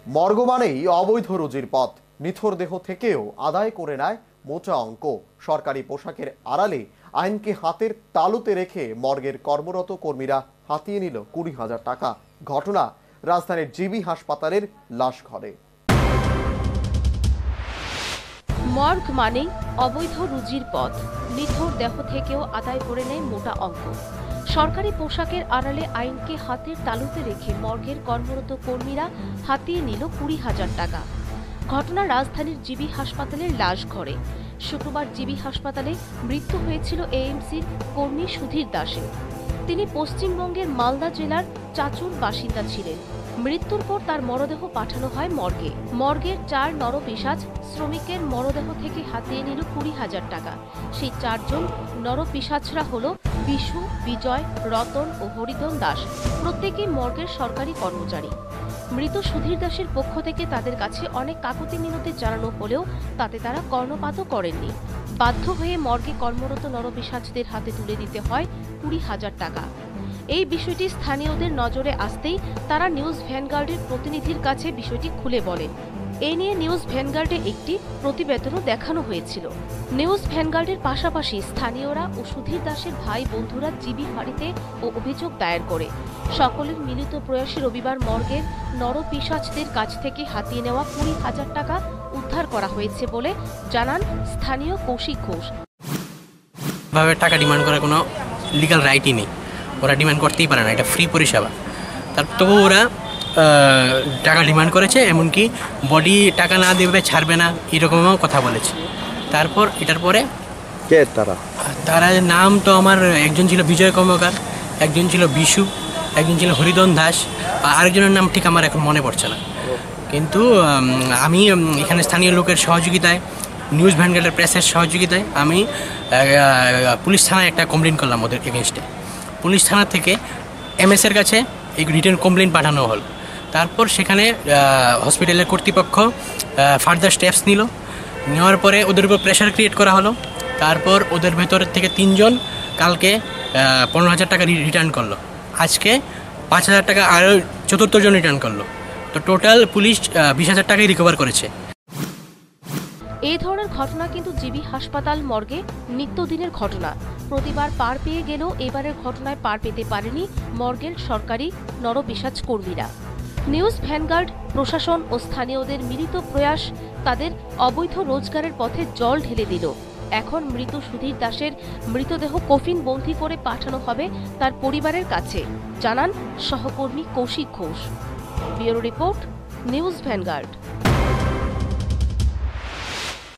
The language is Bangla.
মর্গ মানেই অবৈধ রুজির পথ। নিথর দেহ থেকেও আদায় করে নেয় মোটা অঙ্ক। সরকারি পোশাকের আড়ালে আইনকে হাতের তালুতে রেখে মর্গের কর্মরত কর্মীরা হাতিয়ে নিল 20,000 টাকা। ঘটনা রাজধানীর জিবি হাসপাতালের লাশ ঘরে। মর্গ মানেই অবৈধ রুজির পথ। নিথর দেহ থেকেও আদায় করে নেয় মোটা অঙ্ক। সরকারি পোশাকের আড়ালে আইনকে হাতের তালুতে রেখে মর্গের কর্মরত কর্মীরা হাতিয়ে নিল 20,000 টাকা। ঘটনা রাজধানীর জিবি হাসপাতালের লাশ ঘরে। শুক্রবার জিবি হাসপাতালে মৃত্যু হয়েছিল এএমসির কর্মী সুধীর দাসের। তিনি পশ্চিমবঙ্গের মালদা জেলার চাচুর বাসিন্দা ছিলেন। মৃত্যুর পর তার মরদেহ পাঠানো হয় মর্গে। মর্গের 4 নরপিশাচ শ্রমিকের মরদেহ থেকে হাতিয়ে নিল 20,000 টাকা। সেই 4 জন নরপিশাচরা হল বিশু, বিজয়, রতন ও হরিধন দাস। প্রত্যেকেই মর্গের সরকারি কর্মচারী। মৃত সুধীর দাসের পক্ষ থেকে তাদের কাছে অনেক কাকুতি মিনতি জানানো হলেও তাতে তারা কর্ণপাতও করেননি। বাধ্য হয়ে মর্গে কর্মরত নরপিশাচদের হাতে তুলে দিতে হয় 20,000 টাকা। এই বিষয়টি স্থানীয়দের নজরে আসতেই তারা নিউজ ভ্যানগার্ডের প্রতিনিধির কাছে বিষয়টি খুলে বলেন। এ নিয়ে নিউজ ভ্যানগার্ডে একটি প্রতিবেদনও দেখানো হয়েছিল। নিউজ ভ্যানগার্ডের পাশাপাশি স্থানীয়রা ও সুধীর দাসের ভাই বন্ধুরা জিবি ফাঁড়িতে ও অভিযোগ দায়ের করে। সকলের মিলিত প্রয়াসে রবিবার মর্গের নরপিশাচদের কাছ থেকে হাতিয়ে নেওয়া 20,000 টাকা উদ্ধার করা হয়েছে বলে জানান স্থানীয় কৌশিক ঘোষ। টাকা ডিমান্ড করার কোনো লিগ্যাল রাইটই নেই, ওরা ডিমান্ড করতেই পারে না, এটা ফ্রি পরিষেবা। তবু ওরা টাকা ডিমান্ড করেছে, এমনকি বডি টাকা না দেবে ছাড়বে না এরকমও কথা বলেছে। তারপর এটার পরে কে তারা নাম তো আমার একজন ছিল বিজয় কর্মকার, একজন ছিল বিশু, একজন ছিল হরিধন দাস, আরেকজনের নাম ঠিক আমার এখন মনে পড়ছে না। কিন্তু আমি এখানে স্থানীয় লোকের সহযোগিতায়, নিউজ ভ্যানগার্ডের প্রেসের সহযোগিতায় আমি পুলিশ থানায় একটা কমপ্লেন করলাম ওদের এগেনস্টে। পুলিশ থানা থেকে এমএসের কাছে এই রিটেন কমপ্লেন পাঠানো হল। তারপর সেখানে হসপিটালের কর্তৃপক্ষ ফার্দার স্টেপস নেওয়ার পরে ওদের উপর প্রেশার ক্রিয়েট করা হলো। তারপর ওদের ভেতর থেকে 3 জন কালকে 15,000 টাকা রিটার্ন করলো। আজকে 5,000 টাকা আরও 4th জন রিটার্ন করলো। তো টোটাল পুলিশ 20,000 টাকাই রিকভার করেছে। এই ধরনের ঘটনা কিন্তু জিবি হাসপাতাল মর্গে নিত্যদিনের ঘটনা। প্রতিবার পার পেয়ে গেলেও এবারের ঘটনায় পার পেতে পারেনি মর্গের সরকারি নরপিশাচ কর্মীরা। নিউজ ভ্যানগার্ড, প্রশাসন ও স্থানীয়দের মিলিত প্রয়াস তাদের অবৈধ রোজগারের পথে জল ঢেলে দিল। এখন মৃত সুধীর দাসের মৃতদেহ কফিন বন্দী করে পাঠানো হবে তার পরিবারের কাছে, জানান সহকর্মী Koushik Ghosh. Bureau report, news vanguard.